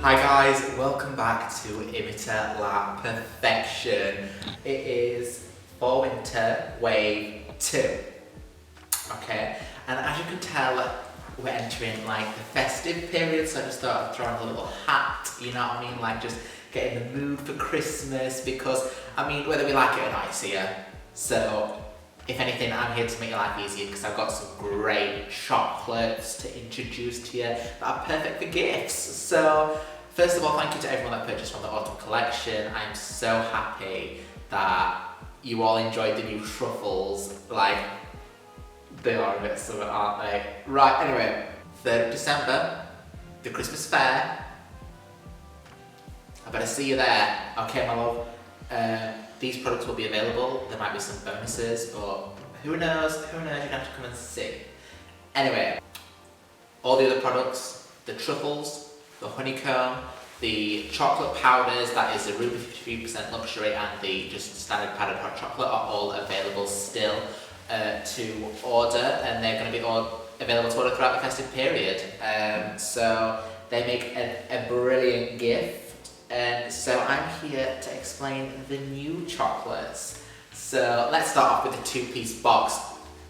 Hi guys, welcome back to Imiterlaperfection. It is fall winter wave 2, okay? And as you can tell, we're entering like the festive period, so I just thought I'd throw on a little hat, you know what I mean? Like just get in the mood for Christmas because, I mean, whether we like it or not, it's here. So, if anything, I'm here to make your life easier because I've got some great chocolates to introduce to you that are perfect for gifts. So, first of all, thank you to everyone that purchased from the autumn collection. I'm so happy that you all enjoyed the new truffles. Like, they are a bit summer, aren't they? Right, anyway, 3rd of December, the Christmas fair. I better see you there. Okay, my love. These products will be available. There might be some bonuses, but who knows? Who knows? You're gonna have to come and see. Anyway, all the other products, the truffles, the honeycomb, the chocolate powders, that is the Ruby 53% luxury, and the just standard powdered hot chocolate are all available still to order, and they're going to be all available to order throughout the festive period. So they make a brilliant gift. And so I'm here to explain the new chocolates. So let's start off with the 2-piece box,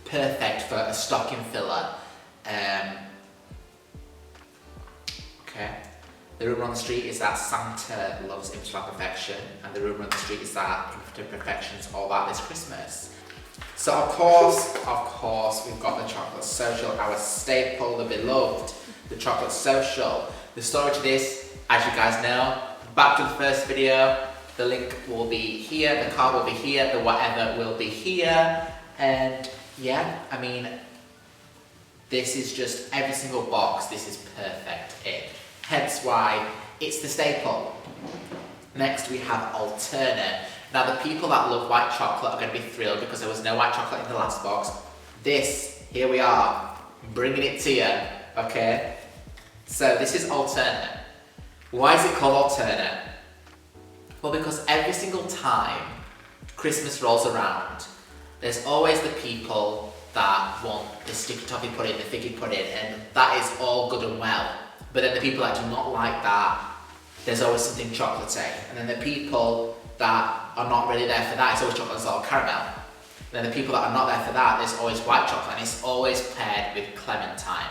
perfect for a stocking filler. Okay. The rumour on the street is that Santa loves imiterlaperfection, and the rumour on the street is that imperfection's all about this Christmas. So of course, we've got the chocolate social, our staple, the beloved, the chocolate social. The story to this, as you guys know, back to the first video, the link will be here, the card will be here, the whatever will be here, and yeah, I mean, this is just every single box, this is perfect in. Hence why it's the staple. Next we have alternate. Now the people that love white chocolate are going to be thrilled because there was no white chocolate in the last box. This, here we are, bringing it to you, okay? So this is alternate. Why is it called alternate? Well, because every single time Christmas rolls around, there's always the people that want the sticky toffee pudding, the figgy pudding, and that is all good and well. But then the people that do not like that, there's always something chocolatey. And then the people that are not really there for that, it's always chocolate and salt caramel. And then the people that are not there for that, there's always white chocolate, and it's always paired with clementine.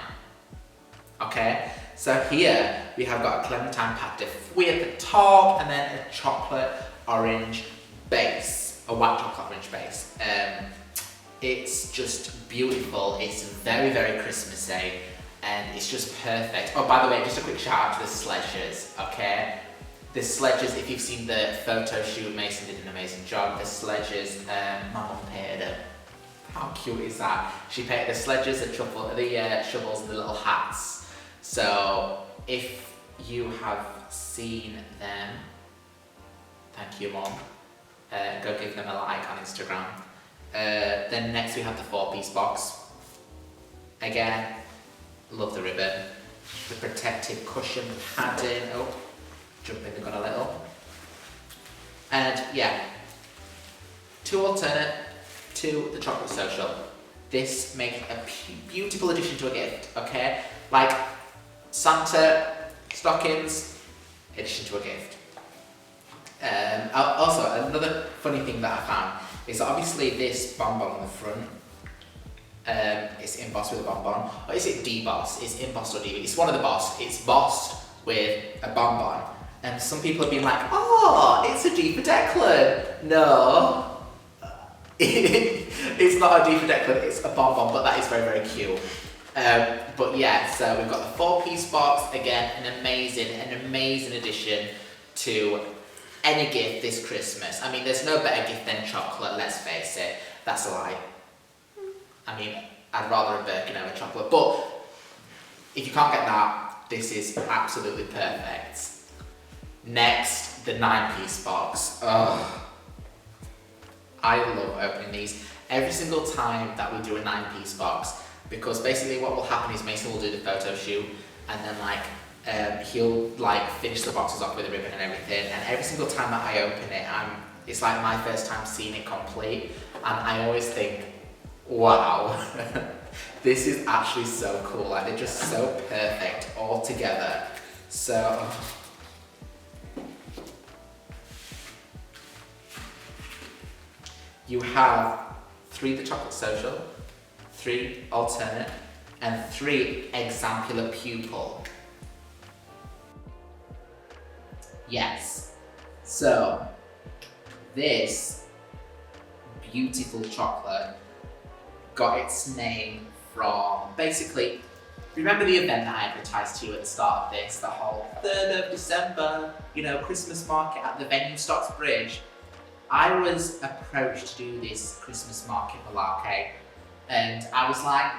Okay? So here we have got a clementine pâte de fruits at the top, and then a chocolate orange base, a white chocolate orange base. It's just beautiful. It's very, very Christmassy, and it's just perfect. Oh, by the way, just a quick shout out to the sledges, okay? The sledges, if you've seen the photo shoot, Mason did an amazing job. The sledges, my mum painted them. How cute is that? She painted the sledges, the shovels, and the little hats. So, if you have seen them, thank you, Mom. Go give them a like on Instagram. Then next we have the 4-piece box. Again, love the ribbon. The protective cushion padding. Oh, jumping the gun a little. And yeah, 2 alternate, 2 the chocolate social. This makes a beautiful addition to a gift, okay? Like, Santa, stockings, addition to a gift. Also, another funny thing that I found is that obviously this bonbon on the front, it's embossed with a bonbon. Or is it debossed? It's embossed or debossed. It's one of the boss. It's bossed with a bonbon. And some people have been like, oh, it's a D for Declan. No. It's not a D for Declan, it's a bonbon, but that is very, very cute. But yeah, so we've got the 4-piece box, again, an amazing addition to any gift this Christmas. I mean, there's no better gift than chocolate, let's face it. That's a lie. I mean, I'd rather a Birkin over chocolate, but if you can't get that, this is absolutely perfect. Next, the 9-piece box. Ugh. I love opening these every single time that we do a 9-piece box, because basically what will happen is Mason will do the photo shoot, and then he'll finish the boxes off with a ribbon and everything, and every single time that I open it, it's like my first time seeing it complete, and I always think, wow, this is actually so cool. Like, they're just so perfect all together. So You have 3 the chocolate social, 3 alternate, and 3 exemplar pupil. Yes. So, this beautiful chocolate got its name from, basically, remember the event that I advertised to you at the start of this, the whole 3rd of December, Christmas market at the venue Stocksbridge? I was approached to do this Christmas market malarkey, and I was like,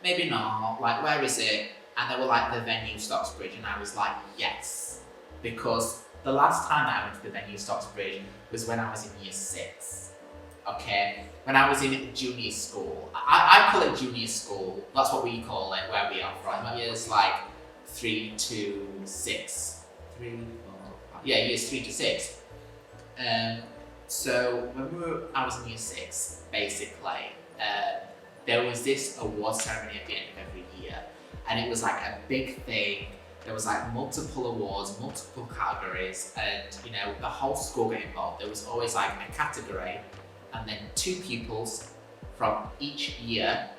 maybe not, like, where is it? And they were like, the venue Stocksbridge, and I was like, yes. Because the last time I went to the venue Stocksbridge was when I was in year 6, okay? When I was in junior school. I call it junior school, that's what we call it, where we are from. Years like 3 to 6. 3, 4, 5. Yeah, years 3 to 6. So when I was in year 6, basically, there was this award ceremony at the end of every year, and it was like a big thing. There was like multiple awards, multiple categories, and the whole school got involved. There was always like a category, and then 2 pupils from each year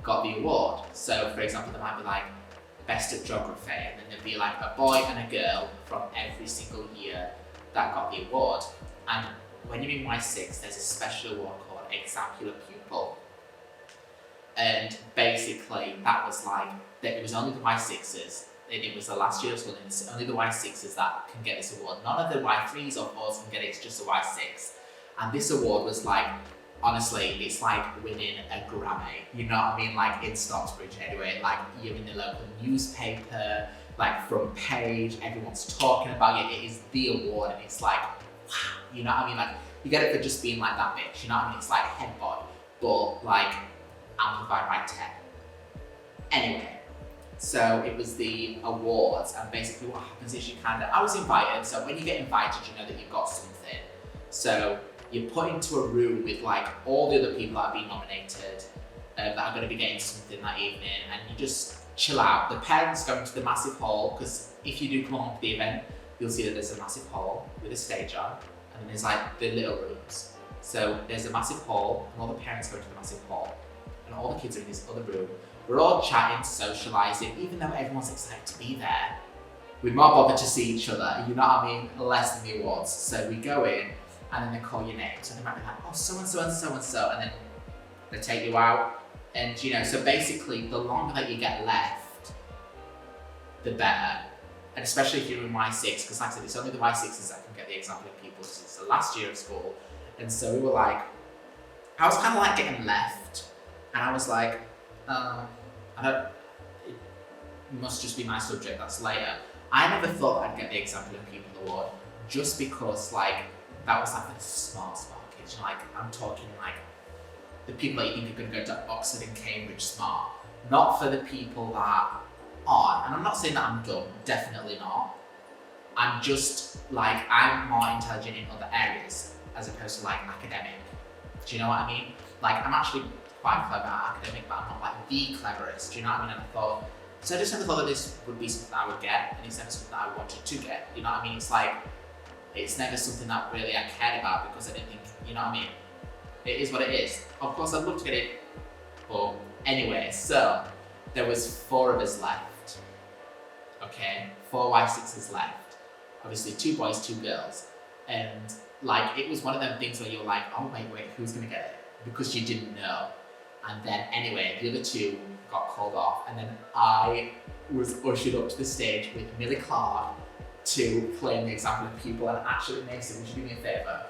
got the award. So for example, there might be like best at geography, and then there'd be like a boy and a girl from every single year that got the award. And when you're in Y6, there's a special award called exemplar pupil. And basically that was like, that it was only the Y6s, and it was the last year of school, and it's only the Y6s that can get this award. None of the Y3s or 4s can get it, it's just the Y6. And this award was like, honestly, it's like winning a Grammy, you know what I mean? Like in Stocksbridge anyway, like you're in the local newspaper, like front page, everyone's talking about it. It is the award, and it's like, wow, you know what I mean? Like you get it for just being like that bitch, you know what I mean? It's like head boy, but like amplified by 10. Anyway, so it was the awards, and basically what happens is I was invited, so when you get invited, you know that you've got something. So you're put into a room with like all the other people that have been nominated, that are going to be getting something that evening, and you just chill out. The parents go into the massive hall, because if you do come along to the event, you'll see that there's a massive hall with a stage on, and then there's like the little rooms. So there's a massive hall, and all the parents go into the massive hall, and all the kids are in this other room. We're all chatting, socialising, even though everyone's excited to be there. We're more bothered to see each other, you know what I mean? Less than the awards. So we go in, and then they call your name. So they might be like, oh, so-and-so and so-and-so, and then they take you out. And so basically, the longer that you get left, the better. And especially if you're in Y6, because like I said, it's only the Y6s that can get the exemplar pupils, because it's the last year of school. And so we were like, I was kind of like getting left, and I was like, it must just be my subject, that's later. I never thought I'd get the exemplar pupil award, just because like, that was like for the smart kids. Like, I'm talking like the people that you think are going to go to Oxford and Cambridge smart, not for the people that aren't. And I'm not saying that I'm dumb, definitely not. I'm just like, I'm more intelligent in other areas as opposed to like academic. Do you know what I mean? Like, I'm actually quite clever at academic, but I'm not like the cleverest. Do you know what I mean? And I just never thought that this would be something that I would get, and it's never something that I wanted to get. You know what I mean? It's like, it's never something that really I cared about, because I didn't think, you know what I mean? It is what it is. Of course, I'd love to get it, but anyway, so there was 4 of us left, okay? 4 Y6s left. Obviously 2 boys, 2 girls. And like, it was one of them things where you're like, oh wait, who's gonna get it? Because you didn't know. And then anyway, the other 2 got called off, and then I was ushered up to the stage with Millie Clark to claim the exemplar pupil. And actually, Mason, would you do me a favour?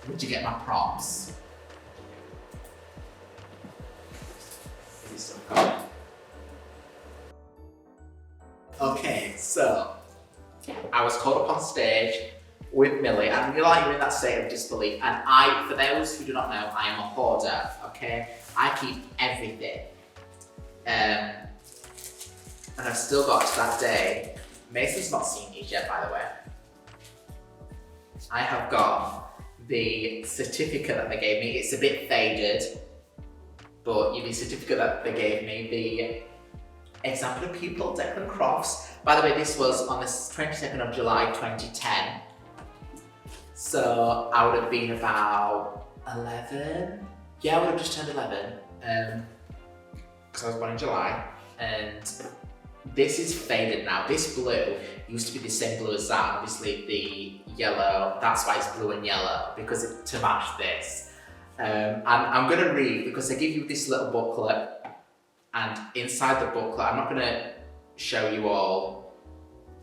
Would you get my props? Is it still going? Okay, so I was called up on stage with Millie, and you're in that state of disbelief. And for those who do not know, I am a hoarder, okay? I keep everything. And I've still got to that day. Mason's not seen these yet, by the way. I have got the certificate that they gave me. It's a bit faded, but the certificate that they gave me, the exemplar pupil Declan Crofts. By the way, this was on the 22nd of July 2010. So I would have been about 11. Yeah, I would have just turned 11. Because I was born in July. And this is faded now. This blue used to be the same blue as that. Obviously the yellow, that's why it's blue and yellow, because to match this. And I'm gonna read, because they give you this little booklet, and inside the booklet, I'm not gonna show you all,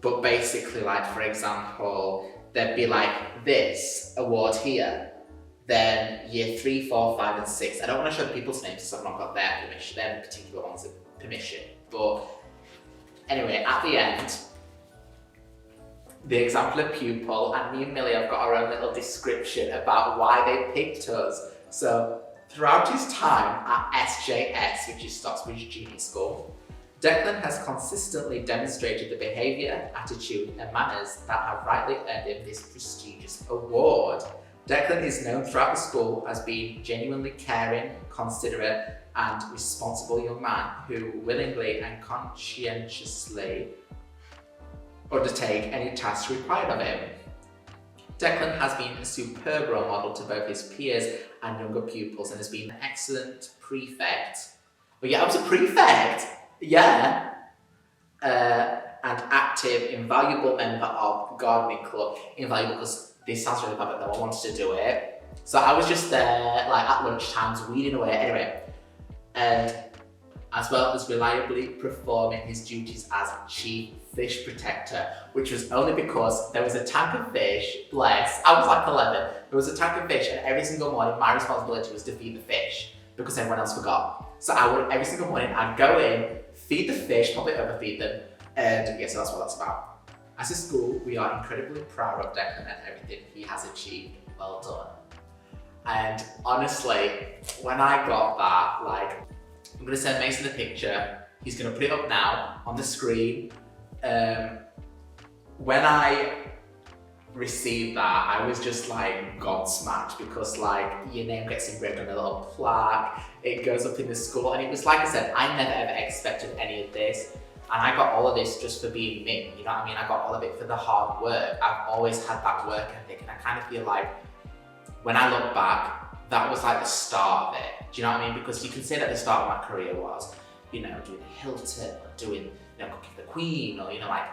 but basically, like, for example, there'd be like this award here, then year 3, 4, 5, and 6. I don't want to show the people's names because I've not got their permission, their particular ones of permission. But anyway, at the end, the exemplar pupil, and me and Millie have got our own little description about why they picked us. So, throughout his time at SJS, which is Stocksbridge Junior School, Declan has consistently demonstrated the behaviour, attitude and manners that have rightly earned him this prestigious award. Declan is known throughout the school as being genuinely caring, considerate and responsible young man who willingly and conscientiously undertake any tasks required of him. Declan has been a superb role model to both his peers and younger pupils and has been an excellent prefect. Oh yeah, I was a prefect! Yeah! And active, invaluable member of gardening club. Invaluable because this sounds really bad, but no one wants to do it. So I was just there, like at lunchtimes, weeding away. Anyway, and as well as reliably performing his duties as chief fish protector, which was only because there was a tank of fish, bless, I was like 11, there was a tank of fish and every single morning my responsibility was to feed the fish because everyone else forgot. So I would, every single morning, I'd go in, feed the fish, probably overfeed them, and yeah, so that's what that's about. As a school, we are incredibly proud of Declan and everything he has achieved. Well done. And honestly, when I got that, like, I'm gonna send Mason the picture. He's gonna put it up now on the screen. When I received that, I was just like gobsmacked because like your name gets engraved on a little plaque, it goes up in the school, and it was like I said, I never ever expected any of this. And I got all of this just for being me, you know what I mean? I got all of it for the hard work. I've always had that work ethic, and I kind of feel like when I look back, that was like the start of it. Do you know what I mean? Because you can say that the start of my career was, you know, doing Hilton, or doing, you know, Cooking for the Queen, or, you know, like,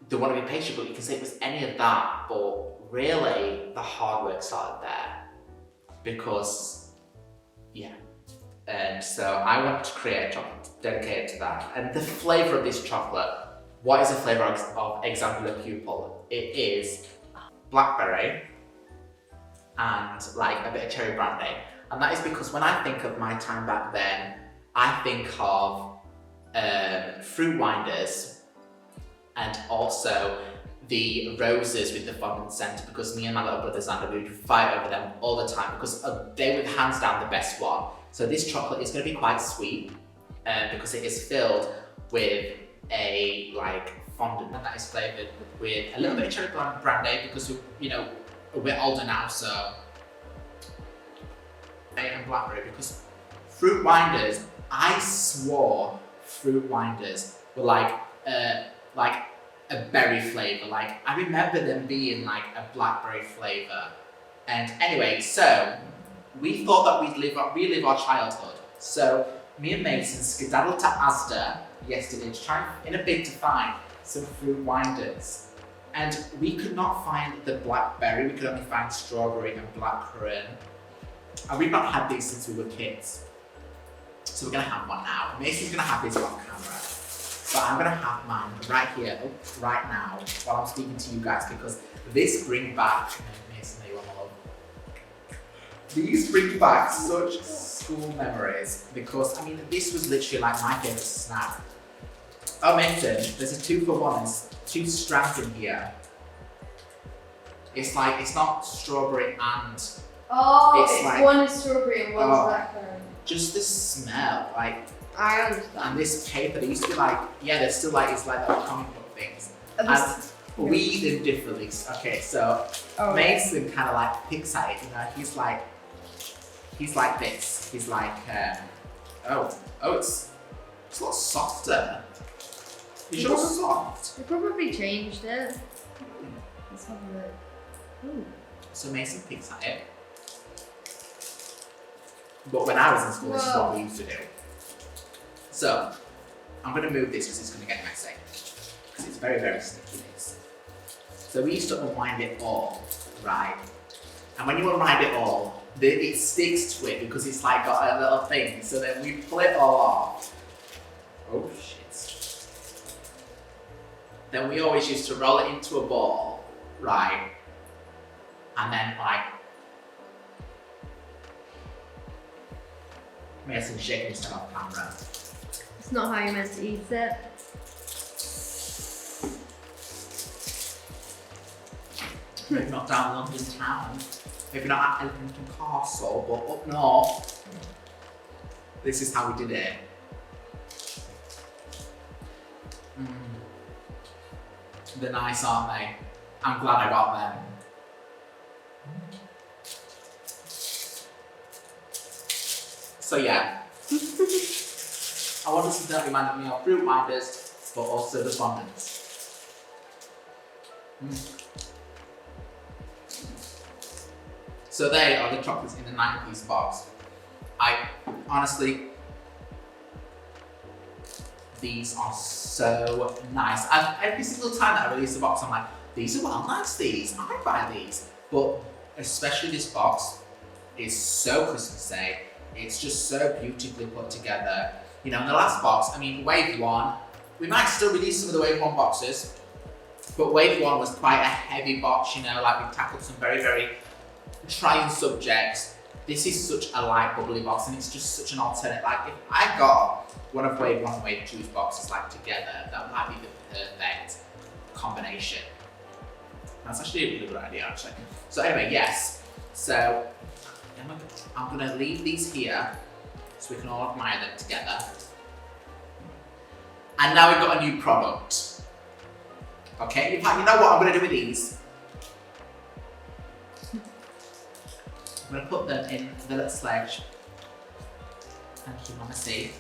the Wanna Be Patient, but you can say it was any of that, but really, the hard work started there. Because, yeah. And so I want to create a chocolate dedicated to that. And the flavour of this chocolate, what is the flavour of exemplar pupil? It is blackberry and like a bit of cherry brandy. And that is because when I think of my time back then, I think of fruit winders and also the roses with the fondant centre, because me and my little brother Xander, we would fight over them all the time because they were hands down the best one. So this chocolate is going to be quite sweet because it is filled with a like fondant that is flavoured with a little bit of cherry brandy because you know we're older now, so and blackberry, because fruit winders, I swore fruit winders were like a berry flavour. Like I remember them being like a blackberry flavour. And anyway, so we thought that we'd relive our childhood. So me and Mason skedaddled to Asda yesterday to try in a bid to find some fruit winders. And we could not find the blackberry, we could only find strawberry and blackcurrant. And we've not had these since we were kids. So we're gonna have one now. Mason's gonna have his on camera. But I'm gonna have mine right here, right now, while I'm speaking to you guys, because this brings back, Mason, you want to love. These bring back such school memories, because I mean, this was literally like my favourite snack. Oh, Mason, there's a 2-for-1, there's 2 strands in here. It's like, it's not strawberry and... Oh, it's like, one is strawberry and one's blackcurrant. Just the smell, like... I understand. And this paper, they used to be like, yeah, they're still like, it's like little comic book things. And we eat them differently. Okay, so Mason kind of like picks at it, you know, he's like this. He's like, it's a lot softer. It's sure soft. They probably changed it. Let's have a look. Ooh. So Mason picks at it. But when I was in school, this is what we used to do. So, I'm going to move this because it's going to get messy. Because it's very, very sticky, this. So we used to unwind it all, right? And when you unwind it all, it sticks to it because it's like got a little thing. So then we pull it all off. Oh shit. Then we always used to roll it into a ball, right? And then like, Mason shaking his head off camera. It's not how you're meant to eat it. Maybe not down London town. Maybe not at Elephant Castle, but up north. This is how we did it. They're nice, aren't they? I'm glad I got them. So yeah. I wanted something that reminded me of fruit minders, but also the fondants. So they are the chocolates in the 9-piece box. I honestly, these are so nice. And every single time that I release a box, I'm like, these are well nice, these. I buy these. But especially this box is so Christmassy. It's just so beautifully put together. You know, in the last box, I mean, Wave 1, we might still release some of the Wave 1 boxes, but Wave 1 was quite a heavy box, you know, like we tackled some very, very trying subjects. This is such a light, bubbly box, and it's just such an alternate. Like, if I got one of Wave 1 and Wave 2's boxes like together, that might be the perfect combination. That's actually a really good idea, actually. So anyway, yes. So I'm gonna leave these here so we can all admire them together. And now we've got a new product. Okay, in fact, you know what I'm gonna do with these? I'm gonna put them in the little sledge. Thank you, Mama C.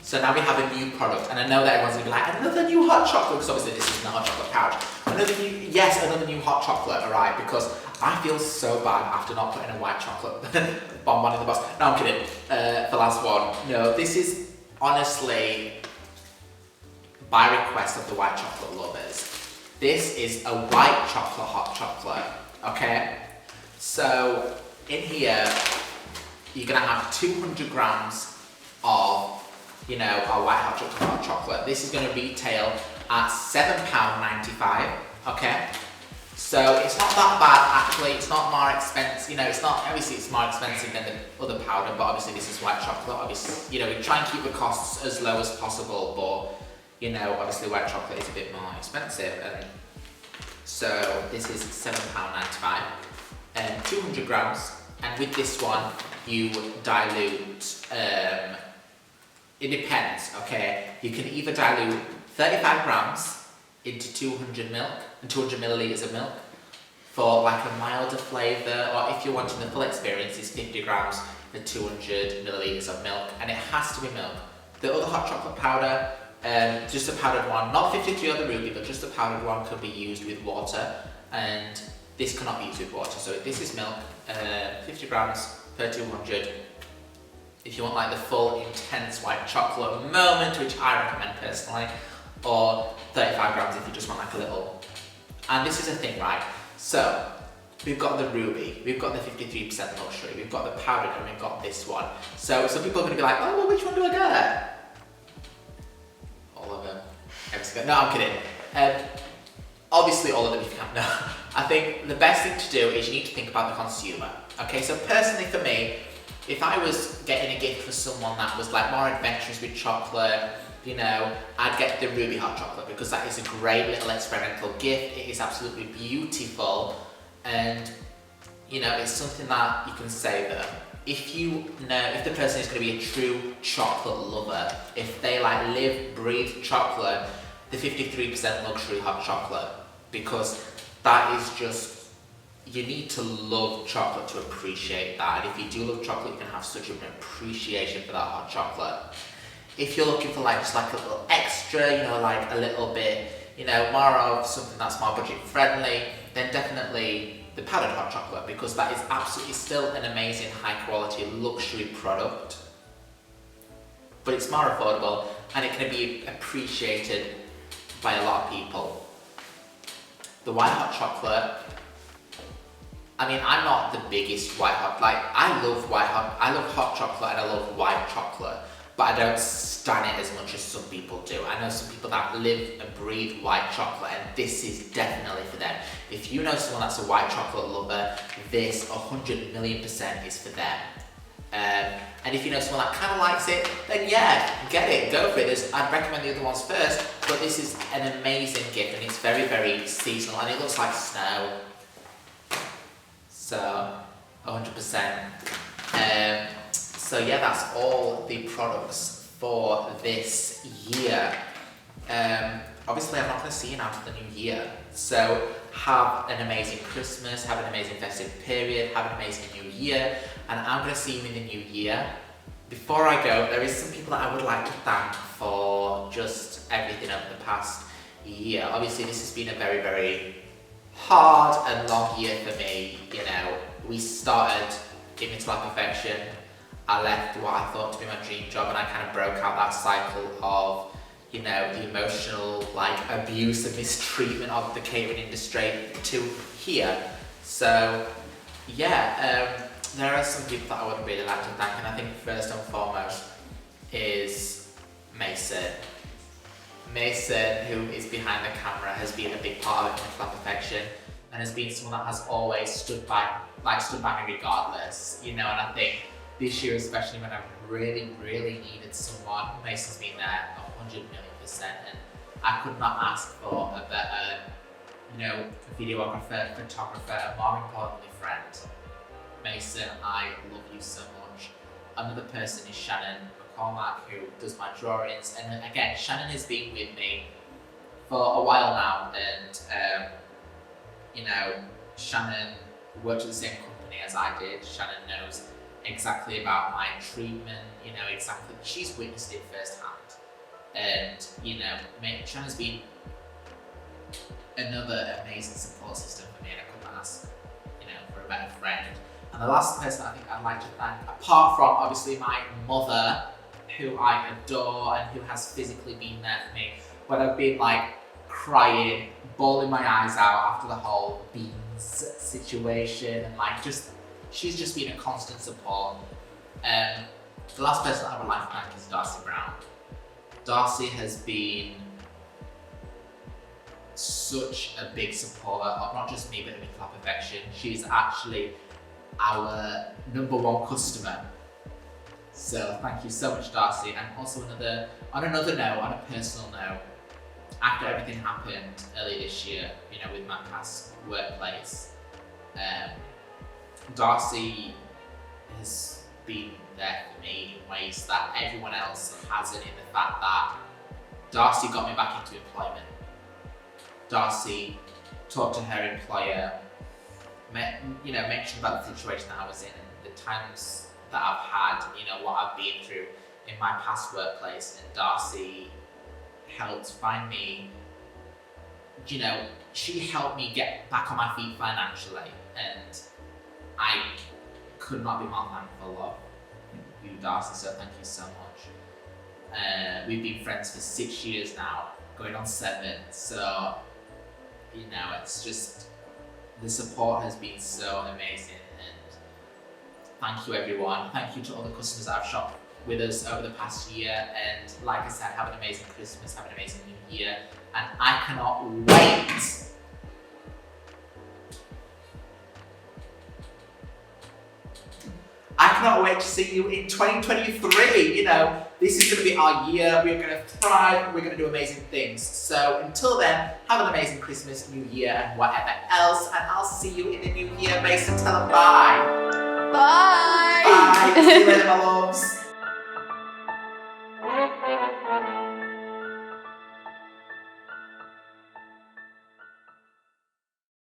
So now we have a new product, and I know that everyone's gonna be like, another new hot chocolate, because obviously this isn't a hot chocolate pouch. Another new hot chocolate, alright, because I feel so bad after not putting a white chocolate bonbon in the box. No, I'm kidding, for last one. No, this is honestly by request of the white chocolate lovers. This is a white chocolate hot chocolate, okay? So in here, you're gonna have 200 grams of, you know, our white hot chocolate. This is gonna retail at £7.95, okay? So it's not that bad actually, it's not more expensive, you know, it's not, obviously it's more expensive than the other powder, but obviously this is white chocolate, obviously, you know, we try and keep the costs as low as possible, but, you know, obviously white chocolate is a bit more expensive, and so this is £7.95, and 200 grams, and with this one, you dilute, it depends, okay, you can either dilute 35 grams into 200 milk, and 200 millilitres of milk for like a milder flavour, or if you're wanting the full experience, it's 50 grams for 200 millilitres of milk, and it has to be milk. The other hot chocolate powder, just a powdered one, not 53 or the ruby, but just a powdered one could be used with water, and this cannot be used with water, so this is milk, 50 grams per 200. If you want like the full intense white chocolate moment, which I recommend personally, or 35 grams if you just want like a little. And this is a thing, right? So, we've got the ruby, we've got the 53% luxury, we've got the powdered, and we've got this one. So some people are going to be like, oh, well, which one do I get? All of them. Every single. No, I'm kidding. Obviously all of them if you can. No. I think the best thing to do is you need to think about the consumer. Okay, so personally for me, if I was getting a gift for someone that was like more adventurous with chocolate, you know, I'd get the ruby hot chocolate because that is a great little experimental gift. It is absolutely beautiful, and you know, it's something that you can say that if you know, if the person is going to be a true chocolate lover, if they like live, breathe chocolate, the 53% luxury hot chocolate, because that is just, you need to love chocolate to appreciate that, and if you do love chocolate, you can have such an appreciation for that hot chocolate. If you're looking for like just like a little extra, you know, like a little bit, you know, more of something that's more budget friendly, then definitely the powdered hot chocolate because that is absolutely still an amazing high quality luxury product. But it's more affordable and it can be appreciated by a lot of people. The white hot chocolate, I mean, I'm not the biggest white hot, like I love hot chocolate and I love white chocolate, but I don't stan it as much as some people do. I know some people that live and breathe white chocolate and this is definitely for them. If you know someone that's a white chocolate lover, this 100,000,000% is for them. And if you know someone that kind of likes it, then yeah, get it, go for it. I'd recommend the other ones first, but this is an amazing gift and it's very, very seasonal and it looks like snow. So, 100%. So yeah, that's all the products for this year. Obviously, I'm not going to see you now for the new year. So have an amazing Christmas, have an amazing festive period, have an amazing new year, and I'm going to see you in the new year. Before I go, there is some people that I would like to thank for just everything over the past year. Obviously, this has been a very, very hard and long year for me. You know, we started imiterlaperfection. I left what I thought to be my dream job and I kind of broke out that cycle of, you know, the emotional like abuse and mistreatment of the catering industry to here. So yeah, there are some people that I would really like to thank, and I think first and foremost is Mason. Mason, who is behind the camera, has been a big part of imiterlaperfection and has been someone that has always stood by me regardless, you know, and I think this year, especially when I've really, really needed someone, Mason's been there 100,000,000%, and I could not ask for a better, you know, videographer, photographer, and more importantly, friend. Mason, I love you so much. Another person is Shannon McCormack, who does my drawings, and again, Shannon has been with me for a while now, and you know, Shannon worked at the same company as I did. Shannon knows exactly about my treatment, you know, exactly, she's witnessed it firsthand. And, you know, Shannon's been another amazing support system for me, and I couldn't ask, you know, for a better friend. And the last person I think I'd like to thank, apart from obviously my mother, who I adore and who has physically been there for me, when I've been like crying, bawling my eyes out after the whole beans situation, and like she's just been a constant support. The last person I would like to thank is Darcy Brown. Darcy has been such a big supporter of not just me but imiterlaperfection. She's actually our #1 customer. So thank you so much, Darcy. And also on another note, on a personal note, after everything happened early this year, you know, with my past workplace, Darcy has been there for me in ways that everyone else hasn't, in the fact that Darcy got me back into employment. Darcy talked to her employer, you know, mentioned about the situation that I was in and the times that I've had, you know, what I've been through in my past workplace, and Darcy helped find me, you know, she helped me get back on my feet financially, and I could not be more thankful of you, Darcy, so thank you so much. We've been friends for 6 years now, going on 7, so, you know, it's just, the support has been so amazing, and thank you everyone. Thank you to all the customers that have shopped with us over the past year, and like I said, have an amazing Christmas, have an amazing New Year, and I cannot wait to see you in 2023. You know, this is going to be our year. We're going to thrive. We're going to do amazing things. So until then, have an amazing Christmas, New Year, and whatever else. And I'll see you in the new year. Mason, tell them bye. Bye. Bye. See you later, my loves.